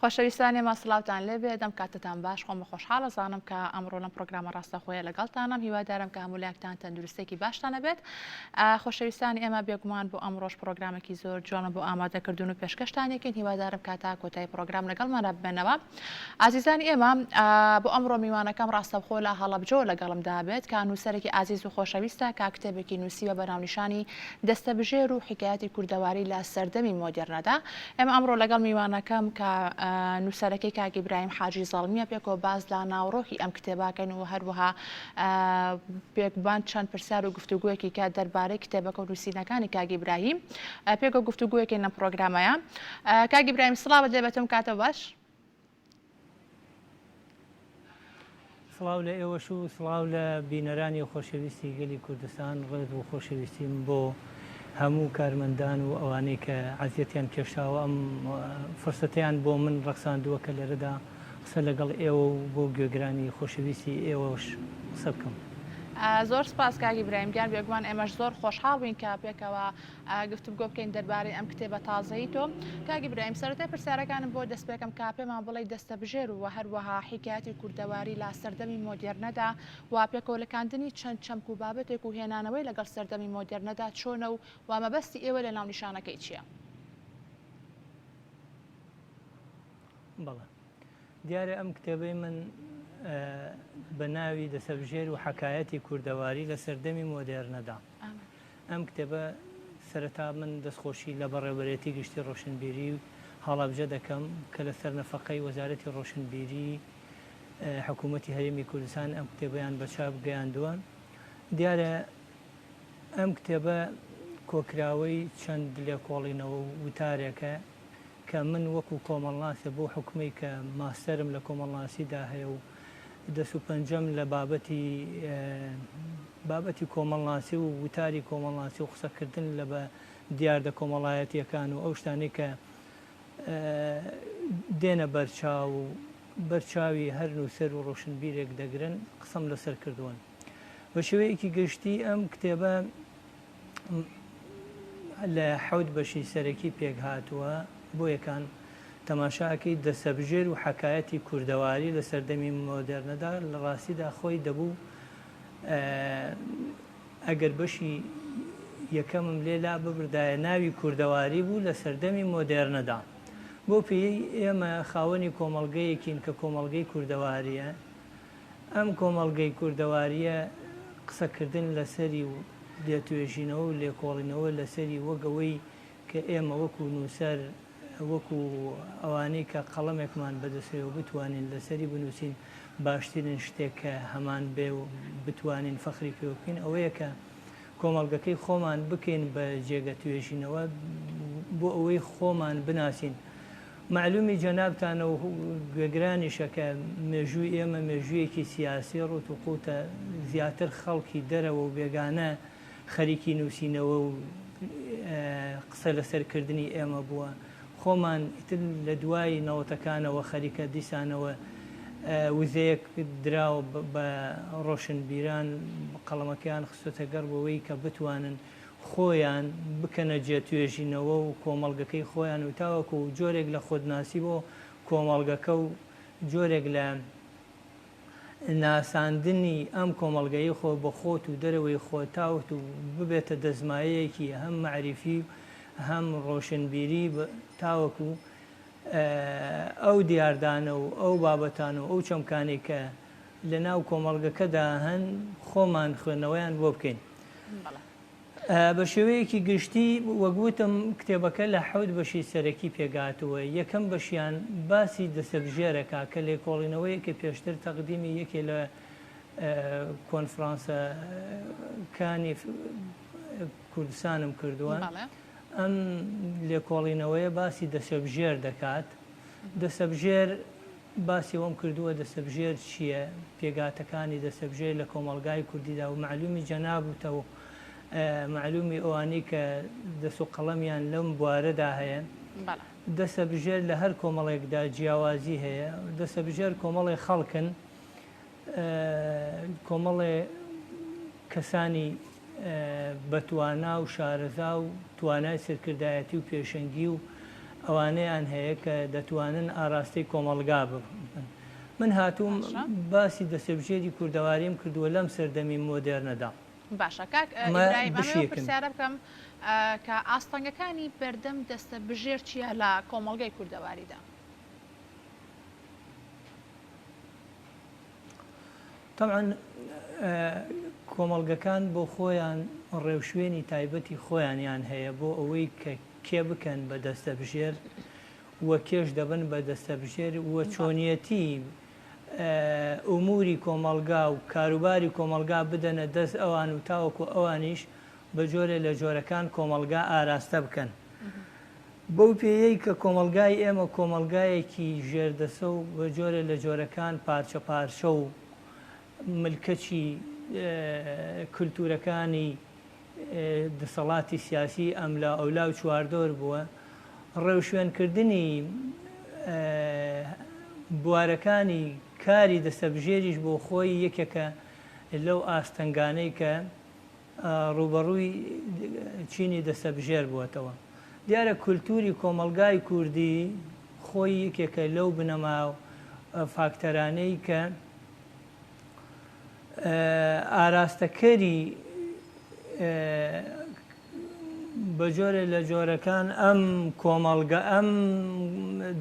خۆشەویستانی ماسڵاوتان لێبێ دەم کاتتان باش خۆمە خۆشحاڵە زانم کە ئەمڕۆ لەم پرۆگرامە ڕاستەخۆیە لەگەڵتانم هیوادارم کە هەموولاکتان تەندروستێکی باشتانە بێت. خۆشەویستانی ئێمە بێگومان بۆ ئەمڕۆژ پرۆگرامێکی زۆر جوانە بۆ ئامادەکردن و پێشکەشتانێکین هیوادارم کاتا کۆتای پرۆگرام لەگەڵمانە ببێنەوە. ئازیزانی ئێمە بۆ ئەمڕۆ میوانەکەم ڕاستەخۆ لە هەڵەبجۆ لەگەڵمدا بێت کە نووسەرێکی ئازیز و خۆشەویستە کا کتێبێکی نووسیوە بە ناونیشانی دەستەبژێر و حکایەتی کوردەواری لە سەردەمی مۆدێرنەدا. ئێمە ئەمڕۆ لەگەڵ میوانەکەم کە نووسەرەکەی کاک ئیبراهیم حاجی زەڵمیە پێکەوە باز لە ناوڕۆکی ئەم کتێباکەین و هەروەها پێکبان چەند پرسیار و گفتوگویەکی کە دەربارەی کتێبەکە و نووسینەکانی کاک ئیبراهیم پێکەوە گفتوگویەکەی لەم پرۆگرامەیە. کاک ئیبراهیم سڵاو دەبێتم کاتە باش. سڵاو لە ئێوەش و سڵاو لە بینەرانی و خۆشەویستی گەلی کوردستان ڕێز و خۆشەویستیم بۆ هەموو کارمەندان و ئەوانەی کە عەزیەتیان کێشاوە ئەم فرسەتیان بۆ من ڕەخساندووە کە لێرەدا قسە لەگەڵ ئێوە و بۆ گوێگرانی خۆشەویستی ئێوەش قسە بکەم. زۆر سپاس کاک ئیبراهیم گیان بێگومان ئێمەش زۆر خۆشحاڵ بووین کە پێکەوە گفتوگۆ بکەین دەربارەی ئەم کتێبە تازەی تۆ. کاک ئیبراهیم سەرەتای پرسیارەکانم بۆ دەست پێکەم کا پێمان بڵێ دەستەبژێر و هەروەها حکایەتی کوردەواری لە سەردەمی مۆدێرنەدا و پێکەوە لەکاندنی چەند چەمک و بابەتێک و هێنانەوەی لەگەڵ سەردەمی مۆدێرنەدا چۆنە و مەبەستی ئێوە لە ناونیشانەکەی چییە؟ بەڵێ دیارە ئەم کتێبەی من بە ناوی دەستەبژێر و حکایەتی کوردەواری لە سەردەمی مۆدێرنەدا. ئەم کتێبە سەرەتا من دەستخۆشی لە بەڕێوەبەرێتی گشتی ڕۆشنبیری و هەڵەبجە دەکەم کە لە سەرنەفەقەی وەزارەتی ڕۆشنبیری حکوومەتی هەرێمی کوردستان ئەم کتێبەیان بە چاپ گەیاندووە. دیارە ئەم کتێبە کۆکراوەی چەند لێکۆڵینەوە و وتارێکە کە من وەکو کۆمەڵناسە بۆ حکومەی کە ماستەرم لە کۆمەڵناسیدا هەیە و دەست و پەنجەم لە بابەتی کۆمەڵناسی و وتاری کۆمەڵناسی و قسەکردن لە بە دیاردە کۆمەڵایەتیەکان و ئەو شتانی کە دێنە بەرچاوی هەر نووسەر و ڕۆشنبیرێک دەگرن قسەم لەسەر کردووە. بە شێوەیەکی گشتی ئەم کتێبە لە حەوت بەشی سەرەکی پێک هاتووە بۆ یەکان تەماشاکەی دەستەبژێر و حکایەتی کوردەواری لە سەردەمی مۆدێرنەدا لە ڕاستیدا خۆی دەبوو ئەگەر بەشی یەکەمم لێلا ببردایە ناوی کوردەواری بوو لە سەردەمی مۆدێرنەدا. بۆ پێی ئێمە خاوەنی کۆمەڵگەیەکین کە کۆمەڵگەی کوردەواریە. ئەم کۆمەڵگەی کوردەواریە قسەکردن لەسەری و لێتوێژینەوە و لێکۆڵینەوە لەسەری وەگەوەی کە ئێمە وەکو نووسەر وەکو ئەوانەی کە قەڵەمێکمان بەدەستێەوە بتوانین لەسەری بنووسین باشترین شتێک کە هەمان بێ و بتوانین فەخری پێ بکەین ئەوەیە کە کۆمەڵگەکەی خۆمان بکەین بە جێگە توێژینەوە بۆ ئەوەی خۆمان بناسین. معلومی جەنابتانە و گوێگرانیشە کە مێژووی ئێمە مێژوویەکی سیاسی ڕوت و قوتە زیاتر خەڵکی دەرەوە و بێگانە خەریکی نووسینەوە و قسە لەسەرکردنی ئێمە بووە. خۆمان لە دوای نەوەتەکانەوە خەریکە دیسانەوە وزەیەک دراوە بە ڕۆشنبیران قەڵەمەکەیان خستۆتە گەڕبەوەی کە بتوانن خۆیان بکەنە جێتوێژینەوە و کۆمەڵگەکەی خۆیان و تاوەکو و جۆرێک لە خۆدناسی بۆ کۆمەڵگەکە و جۆرێک لە ناساندنی ئەم کۆمەڵگەی خۆ بە خۆت و دەرەوەی خۆ تاوت و ببێتە دەزمایەیەکی هەم معریفی هەم ڕۆشنبیری تاوەکو ئەو دیاردانە و ئەو بابەتانە و ئەو چەمکانی کە لە ناو کۆمەڵگەکەدا هەن خۆمان خوێندنەوەیان بۆ بکەین. بە شێوەیەکی گشتی وەگوتم کتێبەکە لە حەوت بەشی سەرەکی پێگاتووە. یەکەم بەشیان باسی دەستەبژێرەکە کە لێکۆڵینەوەی کە پێشتر تەقدیمی یەکێ لە کۆنفرانسەکانی کوردستانم کردووە. ئەم لێکۆڵینەوەیە باسی دەستەبژێر دەکات. دەستەبژێر باسی ئەوم کردووە دەستەبژێر چییە، پێگاتەکانی دەستەبژێر لە کۆمەڵگای کوردیدا و معلومی جەنابوتە و معلومی ئەوانەی کە دەست و قەڵەمیان لەم بوارەدا هەیە. دەستەبژێر لە هەر کۆمەڵێکدا جیاوازی هەیە. دەستەبژێر کۆمەڵی خەڵکن، کۆمەڵێ کەسانی بەتوانا و شارەزا و توانای سەرکردایەتی و پێشەنگی و ئەوانەیان هەیە کە دەتوانن ئاراستەی کۆمەڵگا ببن. من هاتووم باسی دەستەبژێری کوردەواریم کردووە لەم سەردەمی مۆدێرنەدا. باشە کاک ئیبراهیم ئەمە پرسیارە بکەم کە ئاستەنگەکانی بەردەم دەستە بژێر چییە لە کۆمەڵگەی کوردەواریدا؟ طبعاً کۆمەڵگەکان بۆ خۆیان ڕێوشوێنی تایبەتی خۆیانیان هەیە بۆ ئەوەی کە کێ بکەن بە دەستە بژێر وە کێش دەبن بە دەستە بژێر وە چۆنیەتی ئوموری کۆمەڵگا و کاروباری کۆمەڵگا بدەنە دەست ئەوان و تاوەکو ئەوانیش بە جۆرە لە جۆرەکان کۆمەڵگا ئاراستە بکەن. بەو پێیەی کە کۆمەڵگای ئێمە کۆمەڵگایەکی ژێردەسە و بە جۆرە لە جۆرەکان پارچە پارچە و ملکەچی کولتورەکانی دەسەڵاتی سیاسی ئەملا ئەولا و چواردۆر بووە، ڕێوشوێنکردنی بوارەکانی کاری دەستەبژێریش بۆ خۆی یەکێکە لەو ئاستەنگانەی کە ڕوبەڕووی چینی دەستەبژێر بووەتەوە. دیارە کولتوری کۆمەڵگای کوردی خۆی یەکێکە لەو بنەما فاکتەرانەی کە ئاراستەکەری بە جۆرە لە جۆرەکان ئەم کۆمەڵگە ئەم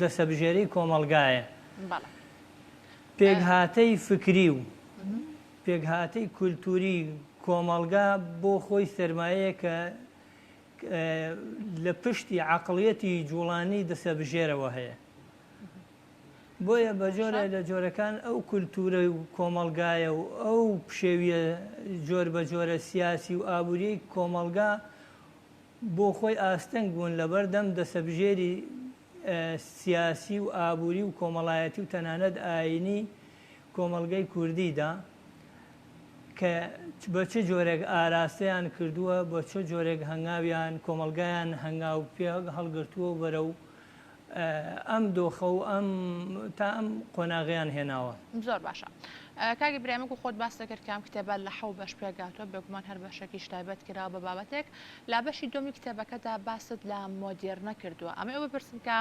دەستەبژێری کۆمەڵگایە. پێکهاتەی فکری و پێکهاتەی کولتوری کۆمەڵگا بۆ خۆی سەرمایەیە کە لە پشتی عەقڵیەتی جوڵانی دەستەبژێرەوە هەیە. بۆیە بە جۆرە لە جۆرەکان ئەو کولتورە و کۆمەڵگایە و ئەو پشێویە جۆر بە جۆرە سیاسی و ئابووری کۆمەڵگا بۆ خۆی ئاستەنگ بوون لەبەردەم دەستەبژێری سیاسی و ئابووری و کۆمەڵایەتی و تەنانەت ئاینی کۆمەڵگەی کوردیدا کە بە چه جۆرێک ئاراستەیان کردووە بە چه جۆرێک هەنگاویان کۆمەڵگایان هەنگاو پێ هەڵگرتووە بەرەو ئەم دۆخە و تا ئەم قۆناغیان هێناوە. زۆر باشە. کاگی برامێک و خۆت باس دەکرد کام کتێبە لە حەو بەش پێگاتوە بێگومان هەر بەشێکیش تایبەت کراوە بە بابەتێک لا بەشی دۆمی کتێبەکەدا باست لە مۆدێرنە کردووە. ئەمە ئەوە بپرسم کە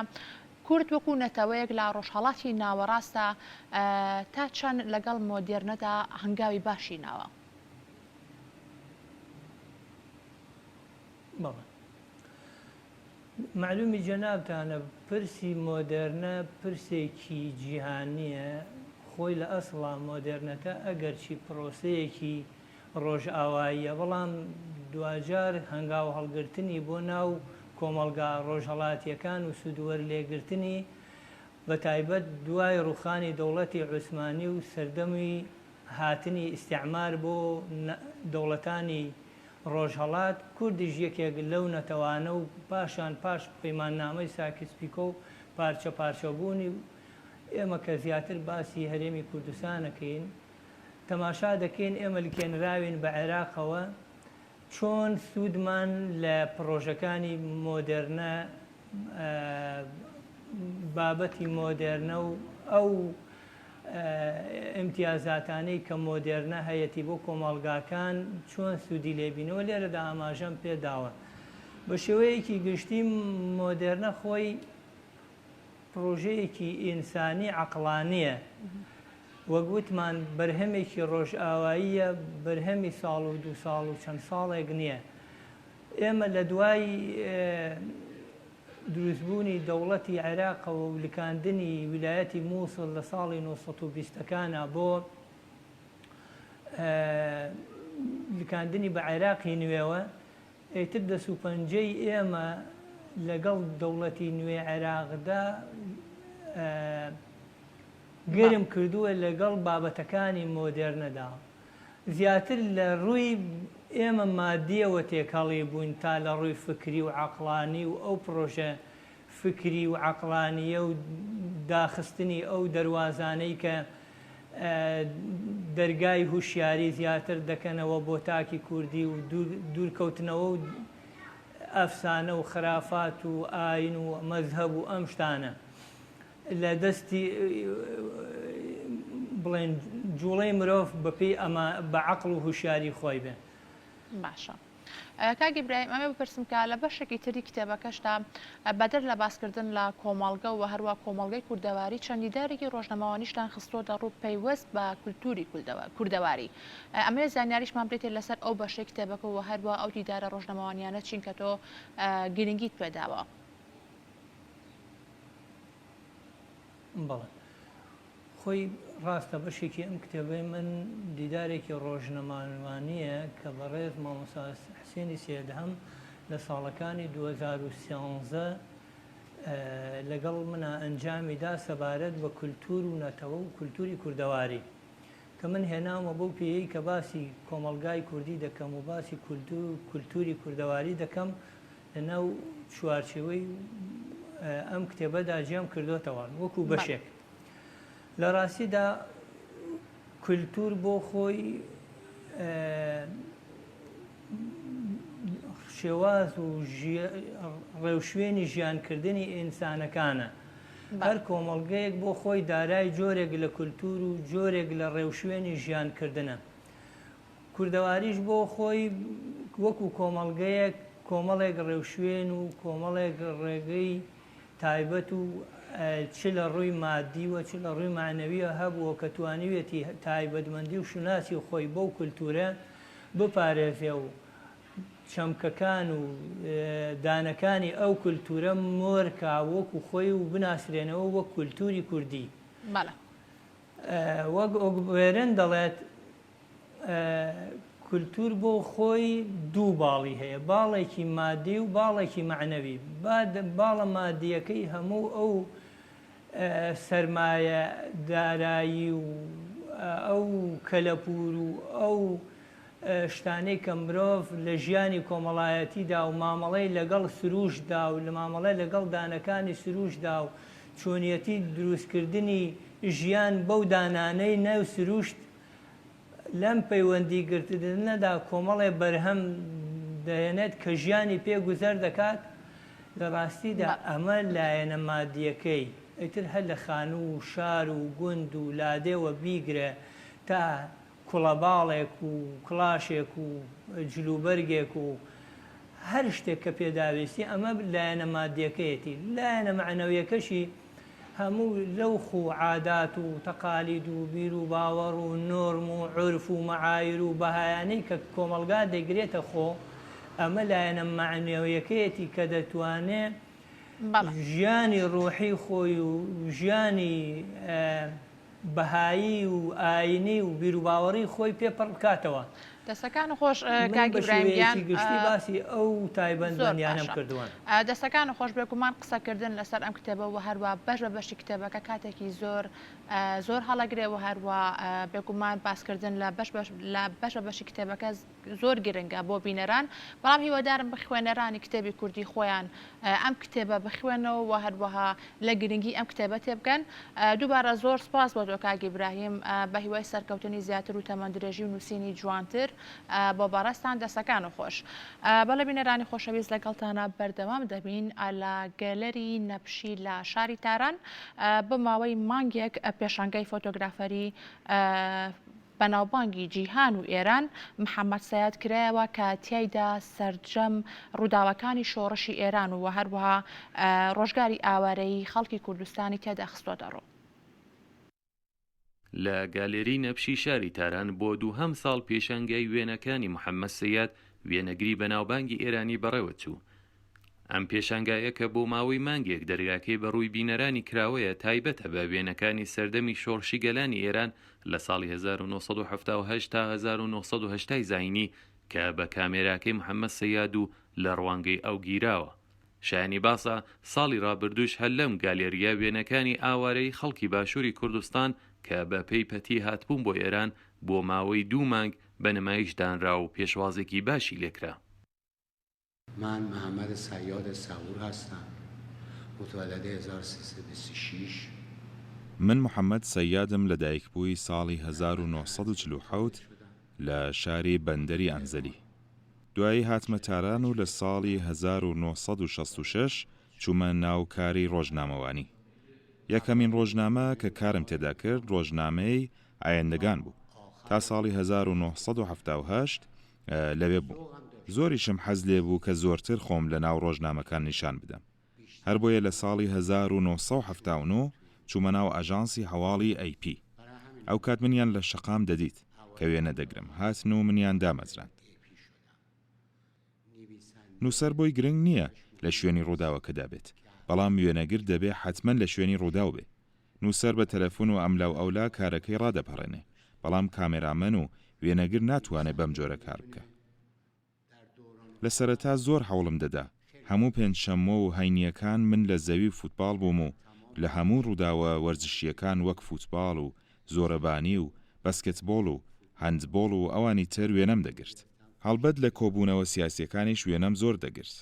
کورد وەکو نەتەوەیەک لە ڕۆژهەڵاتی ناوەڕاستە تا چەند لەگەڵ مۆدێرنەدا هەنگاوی باشی ناوە. معلومی جەنابتانە پرسی مۆدێرنە پرسێکی جیهانیە. خۆی لە ئەسڵا مۆدێرنەکە ئەگەرچی پرۆسەیەکی ڕۆژئاواییە بەڵام دوجار هەنگاو هەڵگرتنی بۆ ناو کۆمەڵگا ڕۆژهەڵاتیەکان و سوودوەر لێگرتنی بە تایبەت دوای ڕوخانی دەوڵەتی عوسمانی و سەردەمی هاتنی ئیستیعمار بۆ دەوڵەتانی ڕۆژهەڵات کوردیش یەکێک لەو نەتەوانە و پاشان پاش پەیماننامەی ساکس-پیکۆ و پارچە پارچەبوونی ئێمە کە زیاتر باسی هەرێمی کوردستانەکەین تەماشا دەکەین ئێمە لکێنراوین بە عێراقەوە چۆن سوودمان لە پرۆژەکانی مۆدێرنە بابەتی مۆدێرنە و ئەو ئیمتیازاتانەی کە مۆدێرنە هەیەی بۆ کۆمەڵگاکان چۆن سوودی لێبینەوە لێرەدا ئاماژەم پێداوە. بە شێوەیەکی گشتی مۆدێرنە خۆی پرۆژەیەکی ئینسانی عەقڵانیە وەک وتمان بەرهەمێکی ڕۆژئاواییە بەرهەمی ساڵ و دو ساڵ و چەند ساڵێک نییە. ئێمە لە دوای دروستبوونی دەوڵەتی عێراقەوە و لکاندنی ویلایەتی مووسڵ لە ساڵی 1920ەکانە بۆ لکاندنی بە عێراقی نوێوە ئیتر دەسوپەنجەی ئێمە لەگەڵ دەوڵەتی نوێ عێراقدا گەرم کردووە لەگەڵ بابەتەکانی مۆدێرنەدا. زیاتر لە ڕووی ئێمە مادیەوە تێکەڵی بووین تا لە ڕووی فکری و عەقڵانی و ئەو پرۆژە فکری و عەقڵانیە و داخستنی ئەو دەروازانەی کە دەرگای هوشیاری زیاتر دەکەنەوە بۆ تاکی کوردی و دوورکەوتنەوە و ئەفسانە و خرافات و ئاین و مەذهەب و ئەم شتانە لە دەستی بڵێن جوڵەی مرۆڤ بەپێی ئەمە بە عەقڵ و هوشیاری خۆی بێ. باشە. کاگی برایم ئەمە بپرسم کە لە بەشێکی تری کتێبەکەشدا بەدەر لە باسکردن لە کۆمەڵگە و هەروە کۆمەڵگەی کوردەواری چەندیدارێکی ڕۆژنەماوانیشتان خستۆتە ڕوو پەیوەست بە کولتوری کوردەواری. ئەمە زانیاریشمان بێتێت لەسەر ئەو بەشەی کتێبەکە و هەروە ئەو دیدارە ڕۆژنەماوانیانە چین کە تۆ گرنگیت پێداوە. بەڵێ خۆی ڕاستە بەشێکی ئەم کتێبەی من دیدارێکی ڕۆژنەماوانیە کە بەڕێز مامۆستا حسێنی سێدەهەم لە ساڵەکانی 2013 لەگەڵ منە ئەنجامیدا سەبارەت بە کولتور و نەتەوە و کولتوری کوردەواری کە من هێناومە بەو پێیەی کە باسی کۆمەلگای کوردی دەکەم و باسی کولتوری کوردەواری دەکەم لەناو چوارچێوەی ئەم کتێبەدا جێم کردوتەوە وەکو بەشێک. لە ڕاستیدا کولتور بۆ خۆی شێواز و ڕێوشوێنی ژیانکردنی ئینسانەکانە. هەر کۆمەڵگەیەک بۆ خۆی دارای جۆرێک لە کولتور و جۆرێک لە ڕێوشوێنی ژیانکردنە. کوردەواریش بۆ خۆی وەکو کۆمەڵگەیەک کۆمەڵێک ڕێوشوێن و کۆمەڵێک ڕێگەی تایبەت و چ لە ڕووی مادی و چ لە ڕووی معنەویە هەبووە کە توانیوێتی تایبەتمەندی و شوناسی خۆی بەو کولتورە بپارێزێ و چەمکەکان و دانەکانی ئەو کولتورە مۆرکا وەکو خۆی و بناسرێنەوە وەک کولتوری کوردی. وەک ئۆگوێرن دەڵێت کولتور بۆ خۆی دوو باڵی هەیە، باڵێکی مادی و باڵێکی معنەوی. باڵە مادیەکەی هەموو ئەو سەرمایە دارایی و ئەو کەلەپور و ئەو شتانەی کە مرۆڤ لە ژیانی کۆمەڵایەتیدا و مامەڵەی لەگەڵ سروشدا و لە مامەڵەی لەگەڵ دانەکانی سروشدا و چۆنیەتی دروستکردنی ژیان بەو دانانەی ناو سروشت لەم پەیوەندی گرتنەدا کۆمەڵێ بەرهەم دەهێنێت کە ژیانی پێ گوزەر دەکات. لە ڕاستیدا ئەمە لایەنە مادیەکەی ئیتر هەر لە خانوو و شار و گوند و لادێوە بیگرێ تا کوڵەباڵێک و کڵاشێک و جلوبەرگێک و هەر شتێک کە پێداویستی ئەمە لایەنە مادیەکەیەتی. لایەنە معنەویەکەشی هەموو لەوخ و عادات و تەقالید و بیر و باوەڕ و نۆرم و عورف و مەعایر و بەهایانەی کە کۆمەلگا دەگرێتە خۆ ئەمە لایەنە معنەویەکەیەتی کە دەتوانێت ژیانی ڕۆحی خۆی و ژیانی بەهایی و ئاینی و بیر و باوەڕی خۆی پێپڕ بکاتەوە. دەستەکان خۆش کاگی براهیمیان گشتی باسی ئەو تایبەتمەندیانم کردووە. دەستەکان خۆش بێگومان قسەکردن لەسەر ئەم کتێبە و هەروە بەش بە بەشی کتێبەکە کاتێکی زۆر هەڵەگرێ و هەروە بێگومان باسکردن لە بەش بە بەشی کتێبەکە زۆر گرنگە بۆ بینەران. بەڵام هیوادارم بخوێنەرانی کتێبی کوردی خۆیان ئەم کتێبە بخوێنەوە و هەروەها لە گرنگی ئەم کتێبە تێبکەن. دووبارە زۆر سپاس بۆ تۆ کاگی براهیم بە هیوای سەرکەوتنی زیاتر و تەمەندرێژی و نووسینی جوانتر بۆ بەڕێستان دەستەکان و خۆش. بەڵێ بینەرانی خۆشەویست لەگەڵتانە بەردەوام دەبین لە گەلەری نەپشی لە شاری تاران بە ماوەی مانگێک پێشانگەی فۆتۆگرافەری بەناوبانگی جیهان و ئێران محەممەد سەیاد کرایەوە کە تیایدا سەرجەم ڕووداوەکانی شۆڕشی ئێران و هەروەها ڕۆژگاری ئاوارەی خەڵکی کوردستانی تێدا خستۆتە ڕوو. لە گالێری نەپشی شاری تاران بۆ دووهەم ساڵ پێشانگای وێنەکانی محەممەد سەیاد وێنەگری بەناوبانگی ئێرانی بەڕێوە چوو. ئەم پێشانگایە کە بۆ ماوەی مانگێک دەرگاکەی بەڕووی بینەرانی کراوەیە تایبەتە بە وێنەکانی سەردەمی شۆڕشی گەلانی ئێران لە ساڵی 1970 تا 1970 زاینی کە بە کامێراکەی محەممەد سەیاد و لە ڕوانگەی ئەو گیراوە. شایانی باسە ساڵی ڕابردووش هەر لەم گالێریە وێنەکانی ئاوارەی خەڵکی باشووری کوردستان کە بە پێی پەتی هاتبوون بۆ ئێران بۆ ماوەی 2 مانگ بە نمایش دانرا و پێشوازێکی باشی لێکرا. من محمد سیاد ساور هستم، متولد 1326. من محەممەد سەیادم لە دایکبووی ساڵی 1940 لە شاری بەندەری ئەنزەلی. دوایی هاتمە تاران و لە ساڵی 1966 چوومە ناوکاری ڕۆژنامەوانی. یەکەمین ڕۆژنامە کە کارم تێدا کرد ڕۆژنامەی ئایندەگان بوو. تا ساڵی 1970 لەوێ بوو. زۆریشم حەز لێ بوو کە زۆرتر خۆم لە ناو ڕۆژنامەکان نیشان بدەم. هەر بۆیە لە ساڵی 1979 چوومە ناو ئاژانسی هەواڵی AP. ئەو کات منیان لە شەقام دەدیت کە وێنە دەگرم، هاتن و منیان دامەزراند. نووسەر بۆی گرنگ نییە لە شوێنی ڕووداوەکەدا بێت، بەڵام وێنەگر دەبێ حتمەن لە شوێنی ڕووداو بێ. نووسەر بە تەلەفۆن و ئەملاو ئەولا کارەکەی ڕادەپەڕێنێ، بەڵام کامێرامەن و وێنەگر ناتوانێت بەم جۆرە کار بکە. لە سەرەتا زۆر هەوڵم دەدا، هەموو پێنجشەممە و هەینیەکان من لە زەوی فوتباڵ بووم و لە هەموو ڕووداوە وەرزشیەکان وەک فوتباڵ و زۆرەبانی و بەسکتبۆڵ و هەندبۆڵ و ئەوانی تر وێنەم دەگرت. هەڵبەت لە کۆبوونەوە سیاسیەکانیش وێنەم زۆر دەگرت.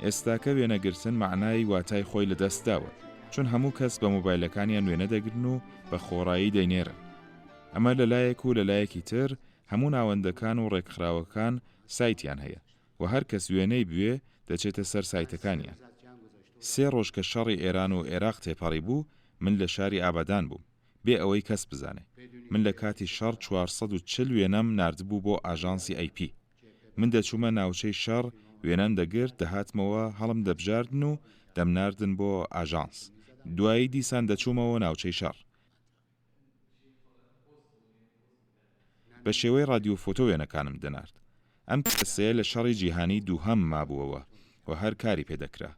ئێستاکە وێنەگرتن معنای واتای خۆی لەدەستداوە، چون هەموو کەس بە مۆبایلەکانیان وێنە دەگرن و بە خۆڕایی دەینێرن. ئەمە لەلایەک و لەلایەکی تر هەموو ناوەندەکان و ڕێکخراوەکان سایتیان هەیە و هەر کەس وێنەی بوێ دەچێتە سەر سایتەکانیان. 3 ڕۆژ کە شەڕی ئێران و عێراق تێپەڕی بوو، من لە شاری ئابادان بووم، بێ ئەوەی کەس بزانێ. من لە کاتی شەڕ 440 وێنەم ناردبوو بۆ ئاژانسی AP. من دەچوومە ناوچەی شەڕ، وێنەم دەگرت، دەهاتمەوە هەڵم دەبژاردن و دەمناردن بۆ ئاژانس. دوایی دیسان دەچوومەوە ناوچەی شەڕ. بە شێوەی رادیۆ فۆتۆ وێنەکانم دەنارد. ئەم کەسەیە لە شەڕی جیهانی دووهەم مابووەوە و هەر کاری پێدەکرا.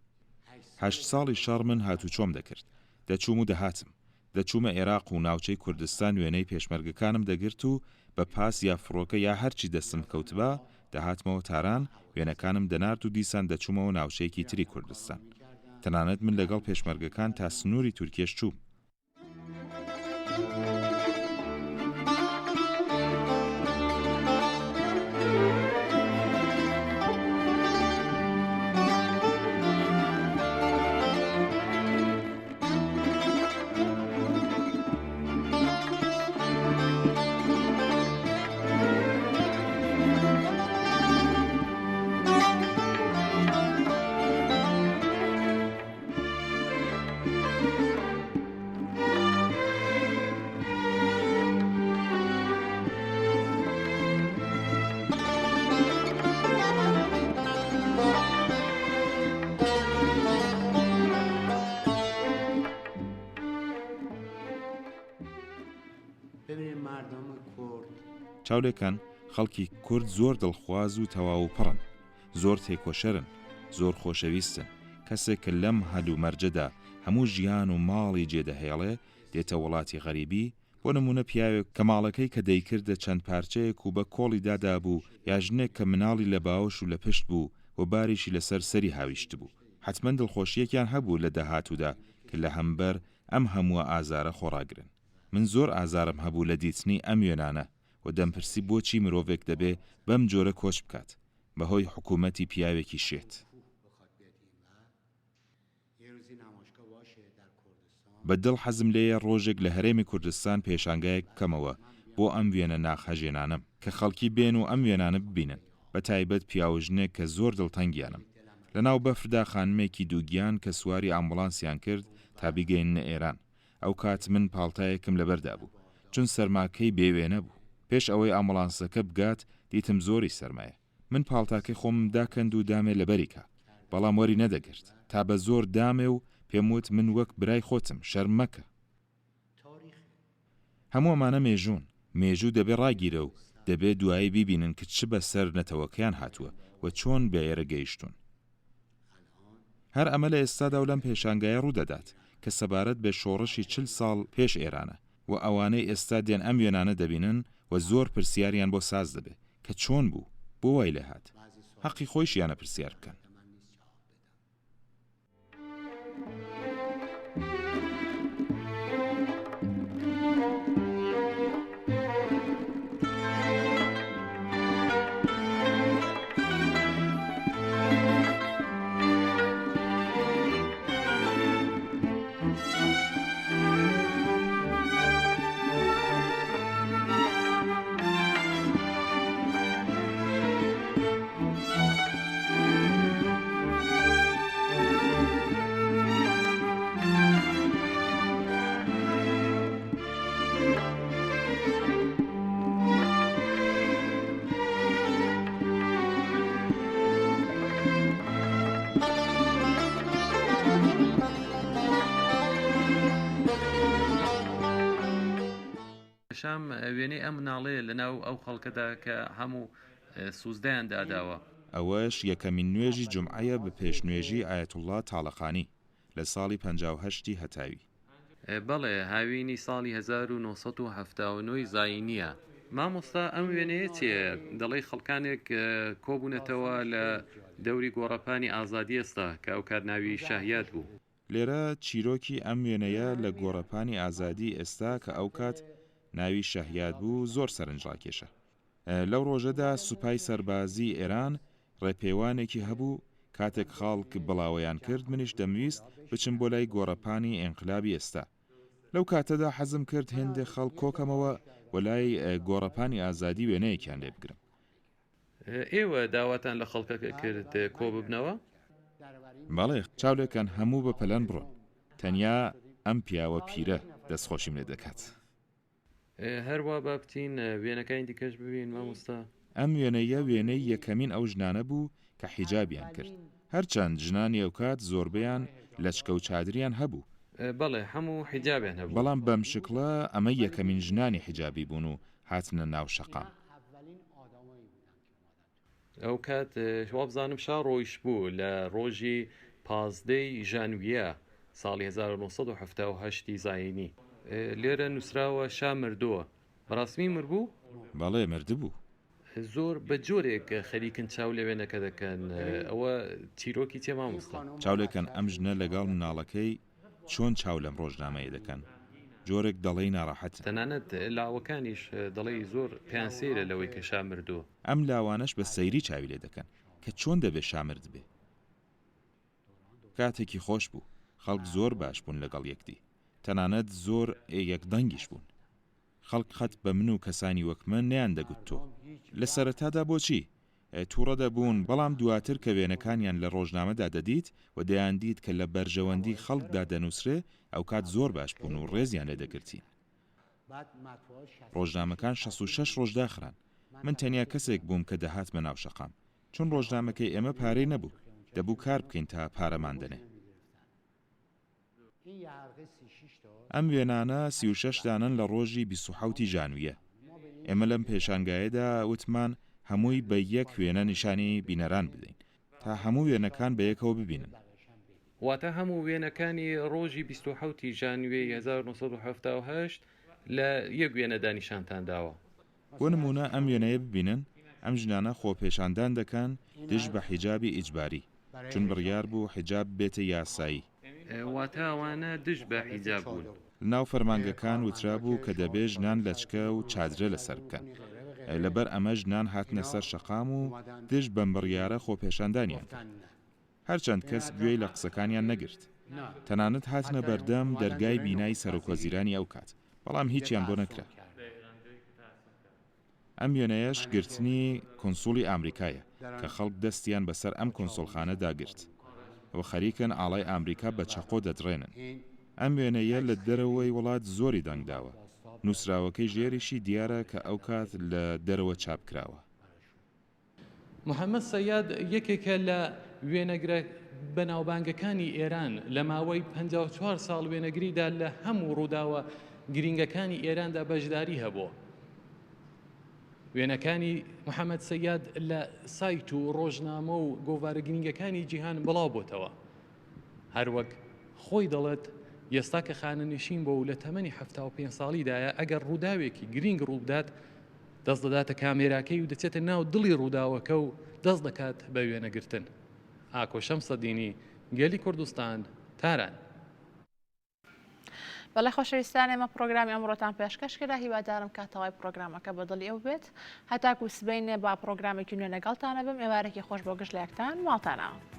8 ساڵی شەڕ من هاتوچۆم دەکرد. دەچووم و دەهاتم. دەچوومە عێراق و ناوچەی کوردستان وێنەی پێشمەرگەکانم دەگرت و بە پاس یا فڕۆکە یا هەرچی دەستم کەوتبا دەهاتمەوە تاران، وێنەکانم دەنارد و دیسان دەچوومەوە ناوچەیەکی تری کوردستان. تەنانەت من لەگەڵ پێشمەرگەکان تا سنووری تورکیەش چووم. چاولێکان خەڵکی کورد زۆر دڵخواز و تەواو پڕن، زۆر تێکۆشەرن، زۆر خۆشەویستن. کەسێک کە لەم هەلوو مەرجەدا هەموو ژیان و ماڵی جێدەهێڵێ دێتە وڵاتی غەریبی. بۆ نمونە پیاوێک کە ماڵەکەی کە دەیکردە چەند پارچەیەک و بە کۆڵی دادا بوو، یا ژنێک کە مناڵی لە باوەش و لە پشت بوو و باریشی لەسەر سەری هاویشت بوو. حتمەن دڵخۆشیەکیان هەبوو لە داهاتوودا کە لە هەمبەر ئەم هەمووە ئازارە خۆڕاگرن. من زۆر ئازارم هەبوو لە دیتنی ئەم وێنانە و دەمپرسی بۆچی مرۆڤێک دەبێ بەم جۆرە کۆچ بکات بەهۆی حکوومەتی پیاوێکی شێت. بەدڵ حەزم لێیە ڕۆژێک لە هەرێمی کوردستان پێشانگایەک بکەمەوە بۆ ئەم وێنە ناخەژێنانم کە خەڵکی بێن و ئەم وێنانە ببینن، بە تایبەت پیاوژنێک کە زۆر دڵتەنگیانم. لە ناو بەفردا خانمێکی دووگیان کە سواری ئامبولانسیان کرد تا بیگەینە ئێران. ئەو کات من پاڵتایەکم لەبەردا بوو، چون سەرماکەی بێوێنە بوو. پێش ئەوەی ئامبولانسەکە بگات دیتم زۆری سەرمایە. من پاڵتاکەی خۆم داکەند و دامێ لەبەریکە، بەڵام وەری نەدەگرت تا بە زۆر دامێ و پێم وت من وەک برای خۆتم شەرم مەکە. هەموو ئەمانە مێژوو دەبێ ڕاگیرە و دەبێ دوایی بیبینن کە چ بەسەر نەتەوەکەیان هاتووە و چۆن بێئێرە گەیشتون. هەر ئەمە لە ئێستادا و لەم پێشانگایە ڕوودەدات کە سەبارەت بە شۆڕشی 40 ساڵ پێش ئێرانە و ئەوانەی ئێستا دێن ئەم وێنانە دەبینن و زۆر پرسیاریان بۆ ساز دەبێت کە چۆن بوو بۆ وای لێ هات حەقی خۆیشیانە پرسیار بکەن. شام وێنەی ئەم مناڵەیە لەناو ئەو خەڵکەدا کە هەموو سوزدەیان داداوە. ئەوەش یەکەمین نوێژی جومعەیە بە پێشنوێژی ئایەتوڵڵا تاڵەقانی لە ساڵی 58 هەتاوی. بەڵێ هاوینی ساڵی 1970 زاینیە. مامۆستا ئەم وێنەیە چیە؟ دەڵێ خەڵکانێک کۆبوونەتەوە لە دەوری گۆڕەپانی ئازادی ئێستا کە ئەو کار ناوی شاهیات بوو. لێرە چیرۆکی ئەم وێنەیە لە گۆڕەپانی ئازادی ئێستا کە ئەو کات ناوی شەهیاد بوو زۆر سەرنجڕاکێشە. لەو ڕۆژەدا سوپای سەربازی ئێران ڕێپێوانێکی هەبوو کاتێک خاڵک بڵاوەیان کرد منیش دەمویست بچم بۆ لای گۆڕەپانی ئینقلابی ئێستا. لەو کاتەدا حەزم کرد هێندێک خەڵک کۆکەمەوە و لای گۆڕەپانی ئازادی وێنەیەکیان لێ بگرم. ئێوە داواتان لە خەڵکەکە کرد کۆ ببنەوە؟ بەڵێ چاولێکان هەموو بە پەلەن بڕۆن تەنیا ئەم پیاوە پیرە دەستخۆشیم لێ دەکات. هەروە با بچین وێنەکانی دیکەش ببین مامۆستا. ئەم وێنەیە وێنەی یەکەمین ئەو ژنانە بوو کە حیجابیان کرد. هەرچەند ژنانی ئەو کات زۆربیان لەچکە و چادریان هەبوو. بەڵێ هەموو حیجابیان هەبوو. بەڵام بەم شکڵە ئەمە یەکەمین ژنانی حیجابی بوون و هاتنە ناو شەقام. ئەو کات وابزانم شا ڕۆیش بوو لە ڕۆژی 15 ژانویە ساڵی 1970 زاینی. لێرە نووسراوە شا مردووە. بەڕاستمی مردبوو؟ بەڵێ مردبوو. زۆر بە جۆرێک خەریکن چاو لە وێنەکە دەکەن. ئەوە چیرۆکی تێ مامۆستا. چاولێکن ئەم ژنە لەگەڵ مناڵەکەی چۆن چاو لەم ڕۆژنامەیە دەکەن. جۆرێک دەڵێی ناڕەحەت. تەنانەت لاوەکانیش دەڵێی زۆر پێیان سەیرە لەوەی کە شا مردووە. ئەم لاوانەش بە سەیری چاوی لێ دەکەن کە چۆن دەبێت شا مرد بێ. کاتێکی خۆش بوو. خەڵک زۆر باش بوون لەگەڵ یەکدی. تەنانەت زۆر یەکدەنگیش بوون. خەڵک خەت بە من و کەسانی وەک من نیان دەگوت تۆ. لە سەرەتادا بۆچی؟ تووڕە دەبوون بەڵام دواتر کە وێنەکانیان لە ڕۆژنامەدا دەدیت و دەیان دیت کە لە بەرژەوەندی خەڵکدا دەنووسرێ ئەو کات زۆر باش بوون و ڕێزیان لێ دەگرتین. ڕۆژنامەکان 66 ڕۆژ داخران. من تەنیا کەسێک بووم کە دەهاتمە ناو شەقام چون ڕۆژنامەکەی ئێمە پارەی نەبوو دەبوو کار بکەین تا پارەمان دەنێ. ئەم وێنانە 36 دانن لە ڕۆژی 27 ژانویە. ئێمە لەم پێشانگایەدا وتمان هەمووی بە یەک وێنە نیشانی بینەران بدەین تا هەموو وێنەکان بە یەکەوە ببینن. واتە هەموو وێنەکانی ڕۆژی 27 ژانویە 1970 لە یەک وێنەدا نیشانتان داوە. بۆ نمونە ئەم وێنەیە ببینن ئەم ژنانە خۆپێشاندان دەکەن دژ بە حیجابی ئیجباری چون بڕیار بوو حیجاب بێتە یاسایی. واتە ئەوانە دژ بە حیجاب بوون. ناو فەرمانگەکان وترا بوو کە دەبێ ژنان لەچکە و چادرە لەسەر بکەن. لەبەر ئەمە ژنان هاتنە سەر شەقام و دژ بەم بڕیارە خۆپێشاندانیان کرد. هەرچەند کەس گوێی لە قسەکانیان نەگرت. تەنانەت هاتنە بەردەم دەرگای بینای سەرۆکوەزیرانی ئەو کات بەڵام هیچیان بۆ نەکرا. ئەم وێنەیەش گرتنی کۆنسوڵی ئامریکایە کە خەڵک دەستیان بەسەر ئەم کۆنسوڵخانە داگرت و خەریکن ئاڵای ئامریکا بە چەقۆ دەدڕێنن. ئەم وێنەیە لە دەرەوەی وڵات زۆری دەنگداوە. نووسراوەکەی ژێریشی دیارە کە ئەو کات لە دەرەوە چاپ کراوە. محەممەد سەیاد یەکێکە لە وێنەگرە بەناوبانگەکانی ئێران لە ماوەی 54 ساڵ وێنەگریدا لە هەموو ڕووداوە گرنگەکانی ئێراندا بەشداری هەبووە. وێنەکانی محەممەد سەیاد لە سایت و ڕۆژنامە و گۆڤارە گرنگەکانی جیهان بڵاو بۆتەوە. هەروەک خۆی دەڵێت ئێستا کە خانەنشین بۆ و لە تەمەنی 75 ساڵیدایە ئەگەر ڕووداوێکی گرنگ ڕوودات دەست دەداتە کامێراکەی و دەچێتە ناو دڵی ڕووداوەکە و دەست دەکات بە وێنەگرتن. ئاکۆ شەمسەدینی، گەلی کوردستان، تاران. بەڵێ خۆشەویستان، ئێمە پرۆگرامی ئەمڕۆتان پێشکەشکرا، هیوادارم کاتەوای پرۆگرامەکە بەدڵی ئەو بێت. هەتاکو سبەینێ با پرۆگرامێکی نوێ لەگەڵتانە بم، ئێوارێکی خۆش بۆ گشت لە یەکتان ماڵتانە.